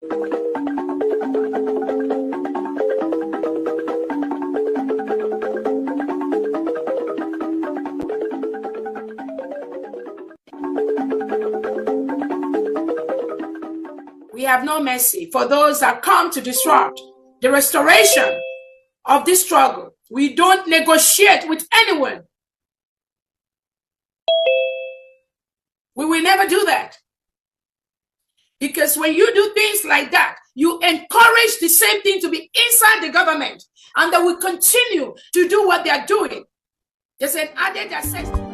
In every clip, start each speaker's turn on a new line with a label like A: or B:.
A: We have no mercy for those that come to disrupt the restoration of this struggle. We don't negotiate with anyone. We will never do that. Because when you do things like that, you encourage the same thing to be inside the government, and they will continue to do what they are doing. There's an added access to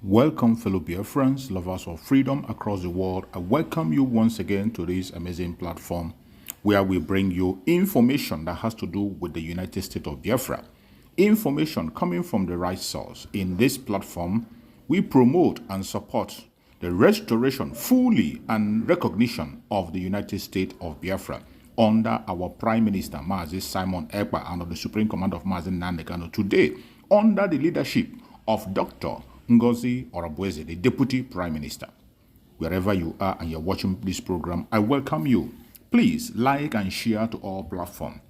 B: Welcome, fellow Biafrans, lovers of freedom across the world. I welcome you once again to this amazing platform where we bring you information that has to do with the United States of Biafra. Information coming from the right source. In this platform, we promote and support the restoration fully and recognition of the United States of Biafra under our Prime Minister, Mazi Simon Ekpa, and of the Supreme Commander of Mazi Nnamdi Kanu. Today, under the leadership of Dr. Ngozi Oronboweze, the Deputy Prime Minister. Wherever you are and you're watching this program, I welcome you. Please like and share to all platforms.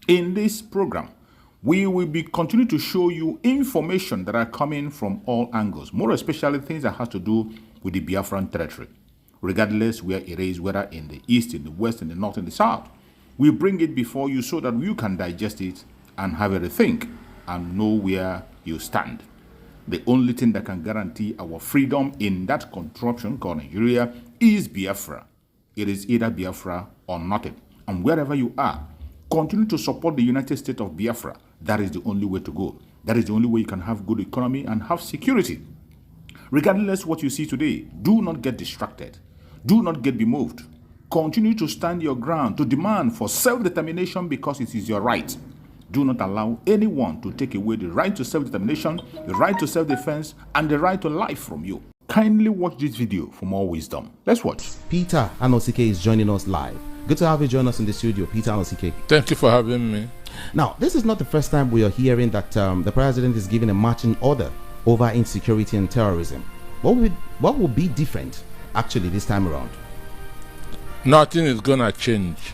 B: In this program, we will be continue to show you information that are coming from all angles, more especially things that has to do with the Biafran territory, regardless where it is, whether in the east, in the west, in the north, in the south. We bring it before you so that you can digest it and have a rethink and know where you stand. The only thing that can guarantee our freedom in that contraption called Nigeria is Biafra. It is either Biafra or nothing. And wherever you are, continue to support the United States of Biafra. That is the only way to go. That is the only way you can have good economy and have security. Regardless what you see today, do not get distracted. Do not get bemoved. Continue to stand your ground, to demand for self-determination because it is your right. Do not allow anyone to take away the right to self-determination, the right to self-defense, and the right to life from you. Kindly watch this video for more wisdom. Let's watch.
C: Peter Anosike is joining us live. Good to have you join us in the studio, Peter Anosike.
D: Thank you for having me.
C: Now, this is not the first time we are hearing that the president is giving a marching order over insecurity and terrorism. What will be different, actually, this time around?
D: Nothing is going to change.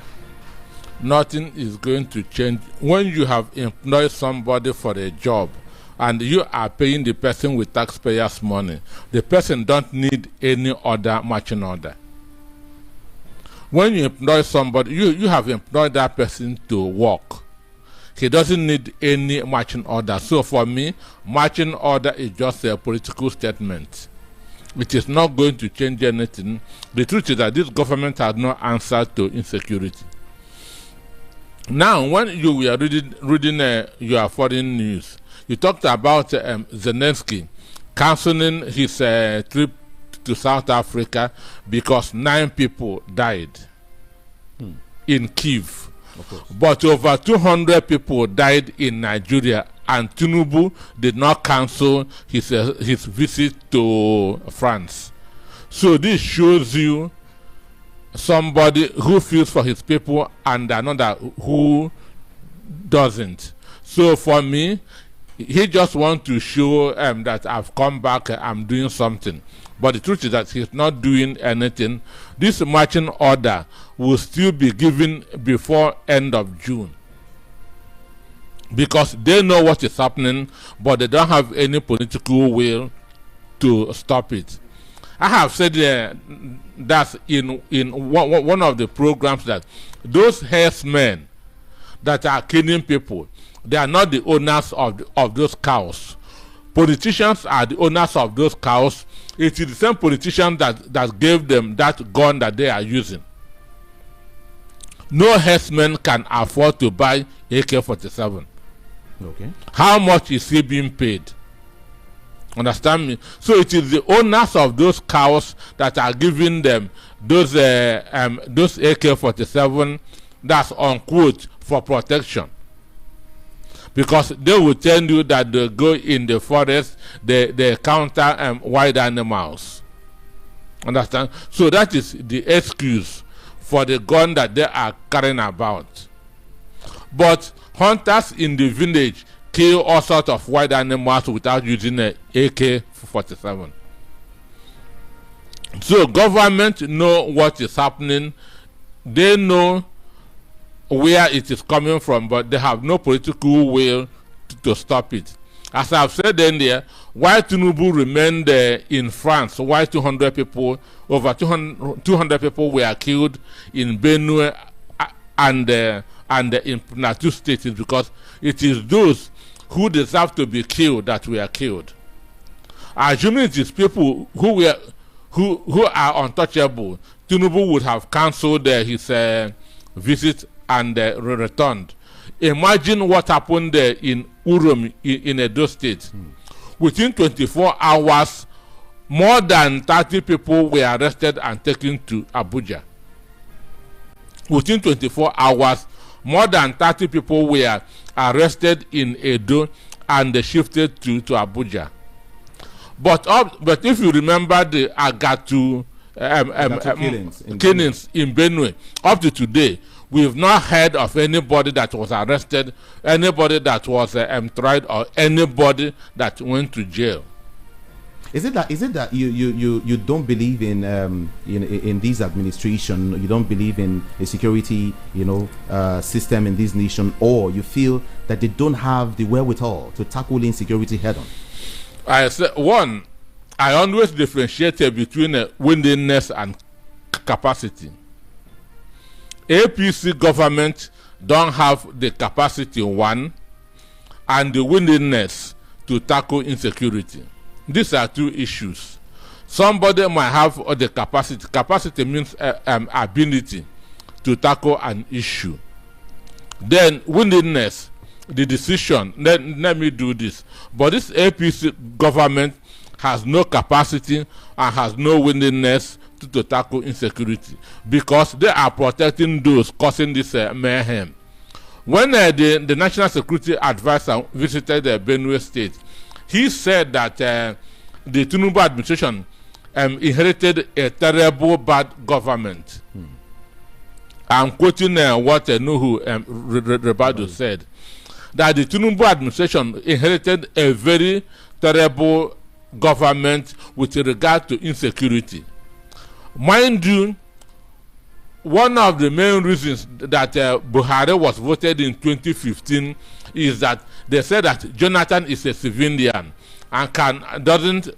D: Nothing is going to change. When you have employed somebody for a job and you are paying the person with taxpayers' money, the person don't need any other marching order. When you employ somebody, you have employed that person to work. He doesn't need any marching order. So for me, marching order is just a political statement. It is not going to change anything. The truth is that this government has no answer to insecurity. Now, when you were reading your foreign news, you talked about Zelensky cancelling his trip to South Africa because 9 people died in Kyiv. But over 200 people died in Nigeria, and Tinubu did not cancel his visit to France. So this shows you somebody who feels for his people and another who doesn't. So for me, he just wants to show that I've come back, I'm doing something. But the truth is that he's not doing anything. This marching order will still be given before end of June, because they know what is happening, but they don't have any political will to stop it. I have said that in one of the programs that those herdsmen that are killing people, they are not the owners of those cows. Politicians are the owners of those cows. It is the same politician that gave them that gun that they are using. No herdsman can afford to buy AK-47.
C: Okay.
D: How much is he being paid? Understand me? So it is the owners of those cows that are giving them those AK-47, that's unquote, for protection. Because they will tell you that they go in the forest, they counter wild animals. Understand? So that is the excuse for the gun that they are carrying about. But hunters in the village kill all sorts of wild animals without using an AK-47. So government know what is happening. They know where it is coming from, but they have no political will to stop it. As I've said earlier, why Tinubu remained in France, why 200 people, over 200 people were killed in Benue and in Plateau State, is because it is those who deserve to be killed that were killed. Assuming it is people who are untouchable, Tinubu would have cancelled his visit and returned. Imagine what happened in Urom in Edo State. Within 24 hours, more than 30 people were arrested and taken to Abuja. Within 24 hours, more than 30 people were arrested in Edo and shifted to Abuja. But if you remember the Agatu killings in Benue, up to today, we have not heard of anybody that was arrested, anybody that was tried, or anybody that went to jail.
C: Is it that you don't believe in this administration? You don't believe in a security system in this nation, or you feel that they don't have the wherewithal to tackle insecurity head on?
D: I said, one, I always differentiate between willingness and capacity. APC government don't have the capacity, one, and the willingness to tackle insecurity. These are two issues. Somebody might have the capacity. Capacity means ability to tackle an issue. Then willingness, the decision, let me do this. But this APC government has no capacity and has no willingness to tackle insecurity, because they are protecting those causing this mayhem. When the National Security Advisor visited Benue State, he said that the Tinubu administration inherited a terrible bad government. I'm quoting what Nuhu Rebadu said, that the Tinubu administration inherited a very terrible government with regard to insecurity. Mind you, one of the main reasons that Buhari was voted in 2015 is that they said that Jonathan is a civilian and doesn't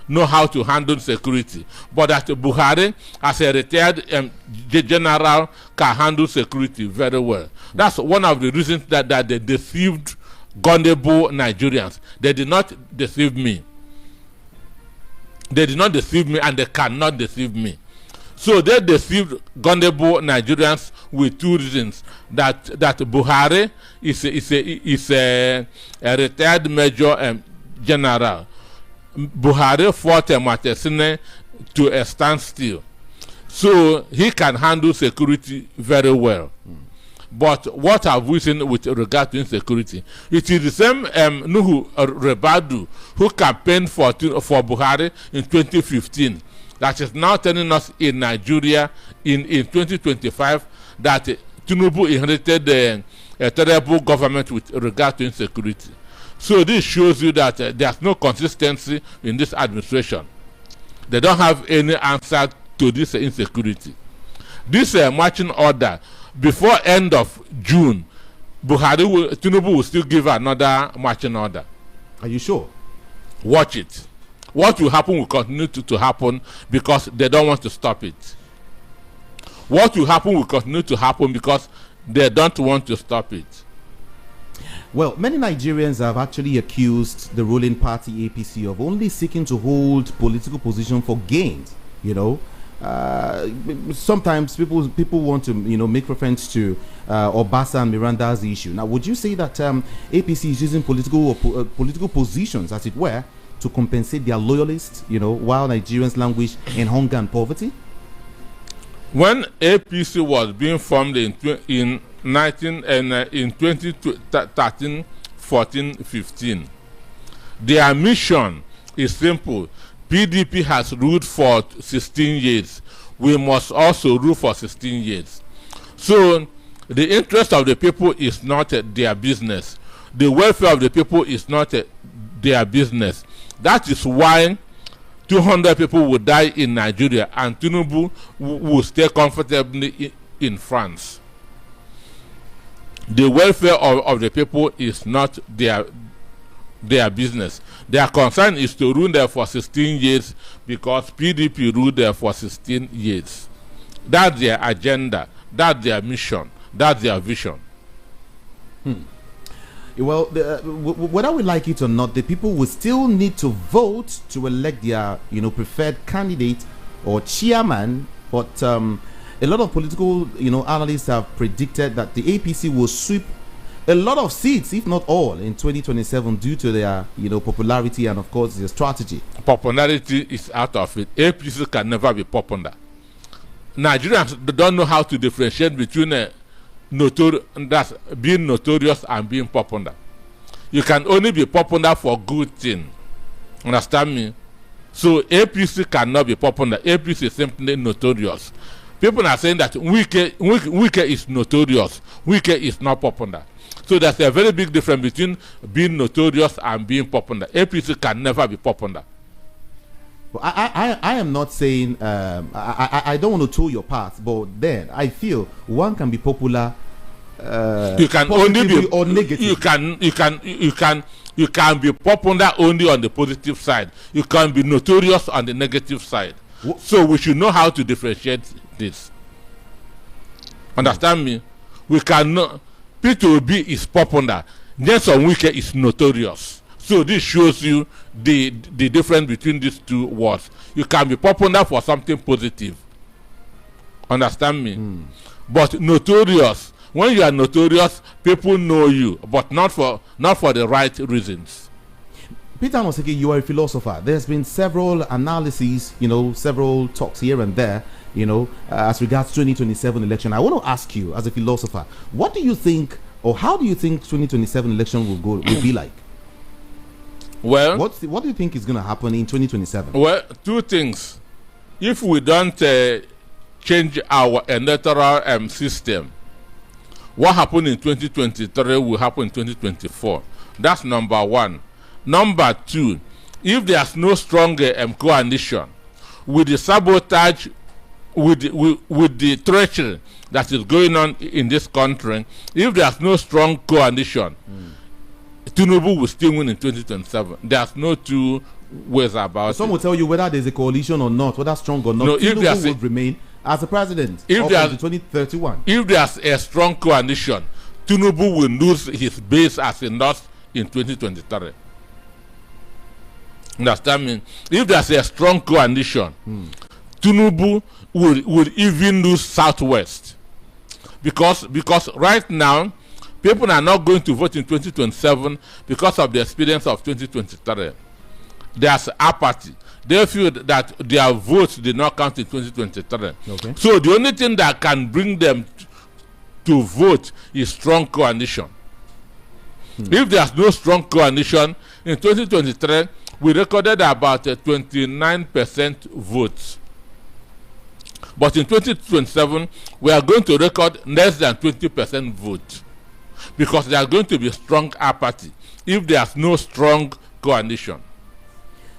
D: know how to handle security, but that Buhari, as a retired general, can handle security very well. That's one of the reasons that they deceived gullible Nigerians. They did not deceive me. They did not deceive me, and they cannot deceive me. So they deceived gullible Nigerians with two reasons: that Buhari is a retired major general. Buhari fought Matesine to a standstill, so he can handle security very well. But what have we seen with regard to insecurity? It is the same Nuhu Rebadu who campaigned for Buhari in 2015 that is now telling us in Nigeria in 2025 that Tinubu inherited a terrible government with regard to insecurity. So this shows you that there's no consistency in this administration. They don't have any answer to this insecurity. This marching order, before end of June, Tinubu will still give another marching order.
C: Are you sure?
D: Watch it. What will happen will continue to happen because they don't want to stop it. What will happen will continue to happen because they don't want to stop it.
C: Well, many Nigerians have actually accused the ruling party APC of only seeking to hold political position for gains. Sometimes people want to make reference to Obasa and Miranda's issue. Now, would you say that APC is using political positions, as it were, to compensate their loyalists, while Nigerians languish in hunger and poverty?
D: When APC was being formed in 2013, 14, 15, their mission is simple. PDP has ruled for 16 years. we must also rule for 16 years. So the interest of the people is not their business. The welfare of the people is not their business. That is why 200 people will die in Nigeria and Tinubu will stay comfortably in France. The welfare of the people is not their business. Their concern is to rule there for 16 years because PDP ruled there for 16 years. That's their agenda. That's their mission. That's their vision.
C: Well, whether we like it or not, the people will still need to vote to elect their, preferred candidate or chairman. But a lot of political, analysts have predicted that the APC will sweep a lot of seats, if not all, in 2027 due to their, popularity and, of course, their strategy.
D: Popularity is out of it. APC can never be popular. Nigerians don't know how to differentiate between that's being notorious and being popular. You can only be popular for good thing. Understand me? So APC cannot be popular. APC is simply notorious. People are saying that Wike is notorious. Wike is not popular. So there's a very big difference between being notorious and being popular. APC can never be popular.
C: Well, I am not saying I don't want to tow your path, but then I feel one can be popular.
D: You can only be
C: or negative.
D: You can be popular only on the positive side. You can be notorious on the negative side. So we should know how to differentiate this. Understand me? We cannot. P2B is popular. Nelson Wike is notorious. So this shows you the difference between these two words. You can be popular for something positive. Understand me? But notorious, when you are notorious, people know you, but not for the right reasons.
C: Peter Moseke, you are a philosopher. There's been several analyses, several talks here and there, as regards 2027 election. I want to ask you, as a philosopher, what do you think, or how do you think 2027 election will be like?
D: Well,
C: what do you think is going to happen in 2027?
D: Well, two things. If we don't change our electoral system, what happened in 2023 will happen in 2024. That's number one. Number two, if there's no strong coalition, with the sabotage, with the treachery that is going on in this country, if there's no strong coalition, Tinubu will still win in 2027. There's no two ways about it.
C: Some will tell you whether there's a coalition or not, whether strong or not, no, Tinubu will remain as the president of 2031.
D: If there's a strong coalition, Tinubu will lose his base as a lost in 2023. Understand me? If there's a strong coalition, Tinubu will even lose Southwest. Because right now, people are not going to vote in 2027 because of the experience of 2023. There's apathy. They feel that their votes did not count in 2023.
C: Okay.
D: So the only thing that can bring them to vote is strong coalition. If there's no strong coalition, in 2023, we recorded about 29% votes. But in 2027, we are going to record less than 20% vote. Because there are going to be strong apathy if there's no strong coalition.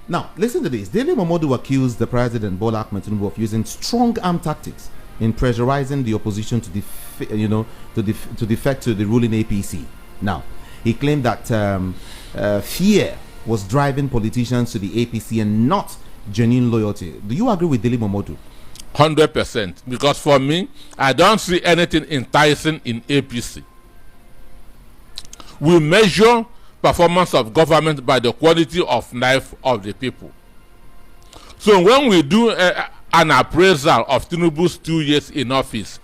C: Now, listen to this. Dele Momodu accused the president, Bola Ahmed Tinubu, of using strong arm tactics in pressurizing the opposition to defect to the ruling APC. Now, he claimed that fear was driving politicians to the APC and not genuine loyalty. Do you agree with Dele Momodu?
D: 100%. Because for me, I don't see anything enticing in APC. We measure performance of government by the quality of life of the people. So when we do an appraisal of Tinubu's 2 years in office,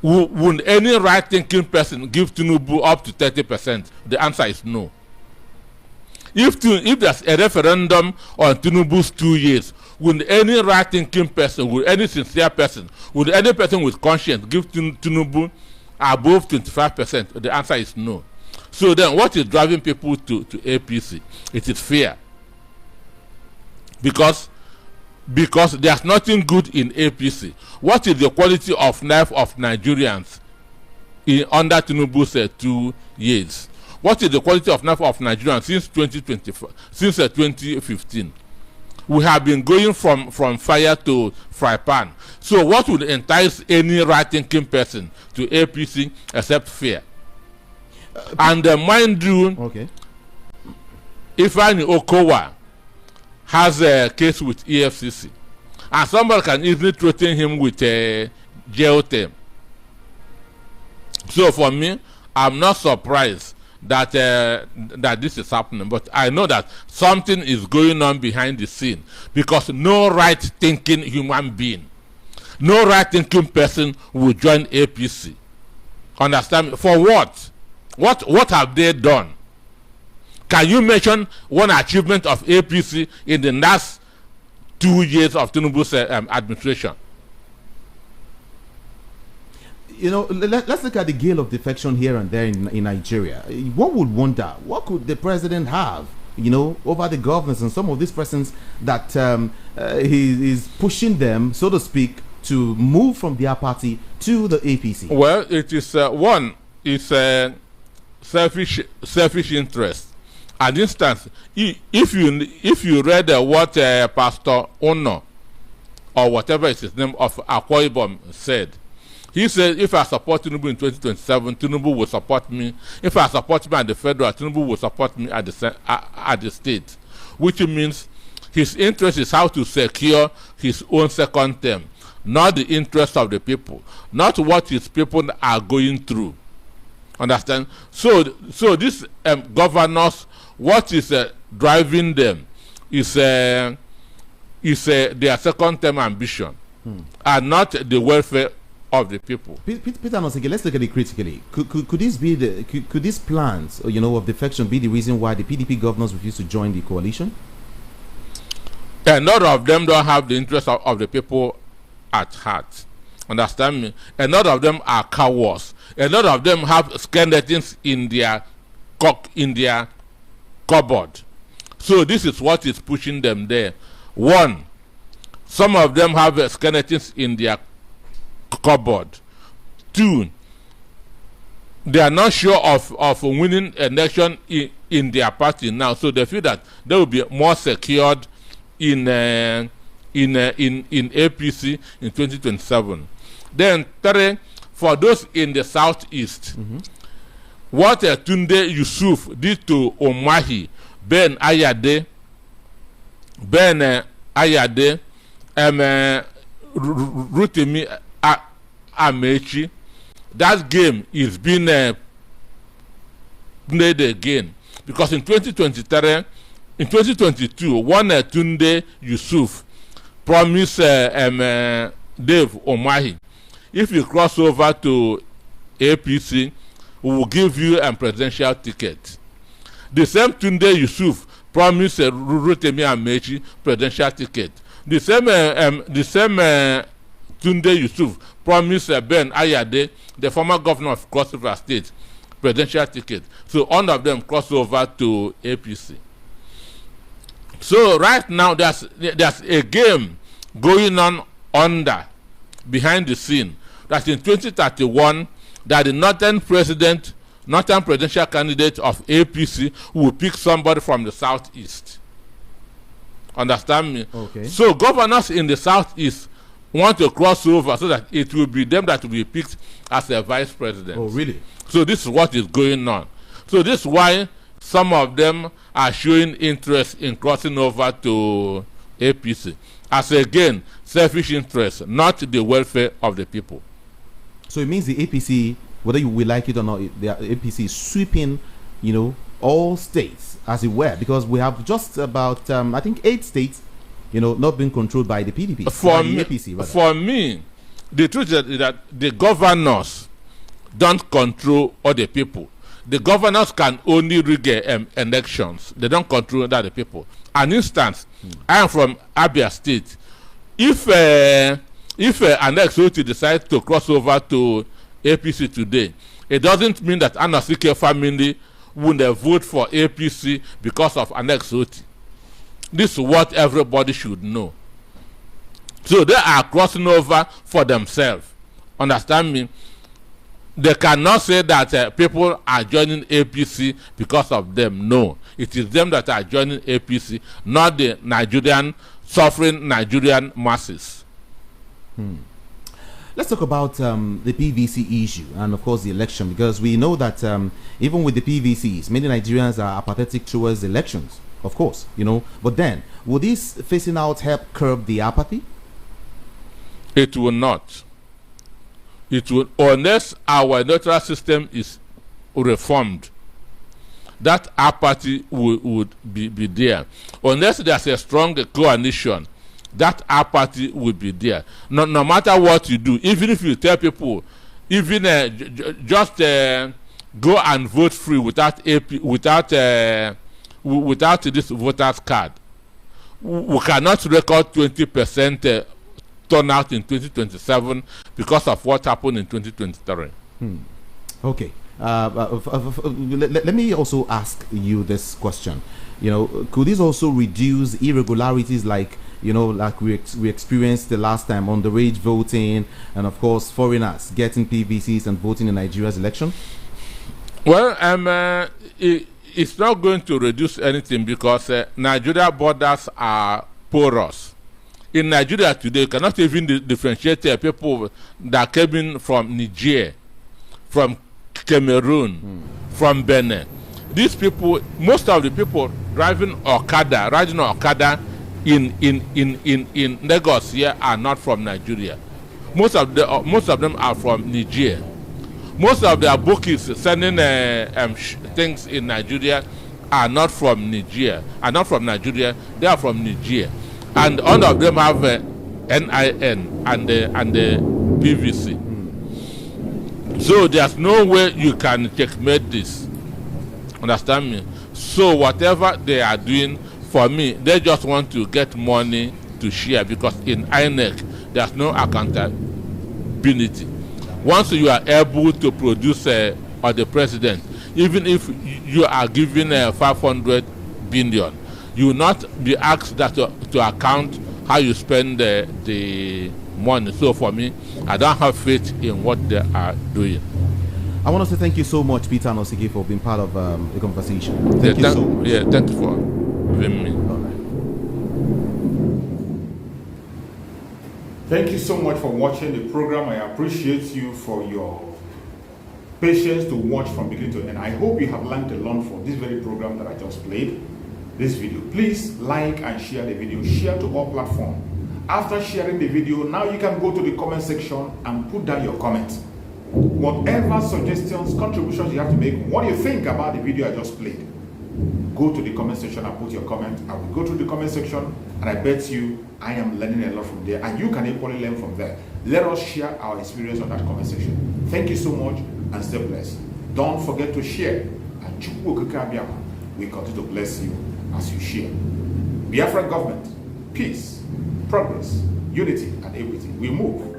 D: would any right-thinking person give Tinubu up to 30%? The answer is no. If there's a referendum on Tinubu's 2 years, would any right-thinking person, would any sincere person, would any person with conscience give Tinubu above 25%? The answer is no. So then what is driving people to APC? It is fear. Because because there's nothing good in APC. What is the quality of life of Nigerians under Tinubu's 2 years? What is the quality of life of Nigerians since 2015? We have been going from fire to fry pan. So what would entice any right-thinking person to APC except fear? And mind you,
C: Okay.
D: Ifeanyi Okowa has a case with EFCC, and somebody can easily threaten him with a jail term. So for me, I'm not surprised that that this is happening, but I know that something is going on behind the scene, because no right-thinking human being, no right-thinking person will join APC. Understand me? For what? What have they done? Can you mention one achievement of APC in the last 2 years of Tinubu's administration?
C: You know, let's look at the gale of defection here and there in Nigeria. One would wonder, what could the president have, you know, over the governors and some of these persons that he is pushing them, so to speak, to move from their party to the APC?
D: Well, it is one, it's selfish interest. An instance, if you read what Pastor Ono, or whatever is his name, of Akwa Ibom said, he said, if I support Tinubu in 2027, Tinubu will support me. If I support him at the federal, Tinubu will support me at the state. Which means his interest is how to secure his own second term, not the interest of the people, not what his people are going through. Understand? So these governors, what is driving them is their second term ambition, and not the welfare of the people.
C: Peter Nosike, let's look at it critically. Could this be could these plans, you know, of defection be the reason why the PDP governors refuse to join the coalition?
D: A lot of them don't have the interest of the people at heart. Understand me? A lot of them are cowards. A lot of them have skeletons in their cupboard. So this is what is pushing them there. One, some of them have skeletons in their cupboard. Two, they are not sure of winning election in their party now, so they feel that they will be more secured in APC in 2027. Then three, for those in the southeast, what Tunde Yusuf did to Omahi, Ben Ayade, Rotimi Amechi, that game is being played again, because in 2022, one Tunde Yusuf promised Dave Omahi, if you cross over to APC, we will give you a presidential ticket. The same Tunde Yusuf promised Rotimi Amechi presidential ticket. The same Tunde Yusuf promised Ben Ayade, the former governor of Cross River State, presidential ticket. So all of them cross over to APC. So right now there's a game going on behind the scene, that in 2031 that the northern presidential candidate of APC will pick somebody from the southeast. Understand me?
C: Okay.
D: So governors in the southeast want to cross over so that it will be them that will be picked as a vice president.
C: Oh, really?
D: So this is what is going on. So this is why some of them are showing interest in crossing over to APC. As again, selfish interest, not the welfare of the people.
C: So it means the APC, whether you will like it or not, the APC is sweeping, you know, all states, as it were, because we have just about, I think, 8 states, you know, not being controlled by the PDP.
D: For
C: the
D: me,
C: APC, rather.
D: For me, the truth is that the governors don't control other people. The governors can only rig elections. They don't control other people. An instance, I am from Abia State. If an Attrocities decides to cross over to APC today, it doesn't mean that Anasike family would vote for APC because of an Attrocities. This is what everybody should know. So they are crossing over for themselves. Understand me? They cannot say that people are joining APC because of them. No, it is them that are joining APC, not the suffering Nigerian masses.
C: Let's talk about the PVC issue and, of course, the election, because we know that even with the PVCs, many Nigerians are apathetic towards elections, of course, But then, will this phasing out help curb the apathy?
D: It will not. It will, unless our electoral system is reformed, that apathy would be there. Unless there's a strong coalition, that apathy will be there. No matter what you do, even if you tell people, even just go and vote free without this voters card, we cannot record 20% turnout in 2027 because of what happened in 2023.
C: Okay. Let me also ask you this question. Could this also reduce irregularities like we experienced the last time, underage voting, and of course foreigners getting PVCs and voting in Nigeria's election?
D: Well, it's not going to reduce anything because Nigeria borders are porous. In Nigeria today, you cannot even differentiate people that came in from Niger, from Cameroon, from Benin. These people, most of the people riding Okada in Lagos here are not from Nigeria. Most of them are from Niger. Most of their bookies sending things in Nigeria are not from Nigeria. They are from Niger. And all of them have NIN and the PVC. So there's no way you can checkmate this. Understand me? So whatever they are doing, for me, they just want to get money to share, because in INEC there's no accountability. Once you are able to produce or the president, even if you are given 500 billion, you will not be asked that to account how you spend the money. So for me, I don't have faith in what they are doing.
C: I want to say thank you so much, Peter Anosike, for being part of the conversation. Thank you so much.
D: Yeah, thank you for having me.
C: All right.
B: Thank you so much for watching the program. I appreciate you for your patience to watch from beginning to end. I hope you have learned a lot from this very program that I just played. This video, please like and share the video. Share to all platforms. After sharing the video, now you can go to the comment section and put down your comments. Whatever suggestions, contributions you have to make, what you think about the video I just played, go to the comment section and put your comment. I will go through the comment section, and I bet you I am learning a lot from there, and you can equally learn from there. Let us share our experience on that comment section. Thank you so much, and stay blessed. Don't forget to share, and we continue to bless you as you share. Biafra government, peace, progress, unity, and equity. We move.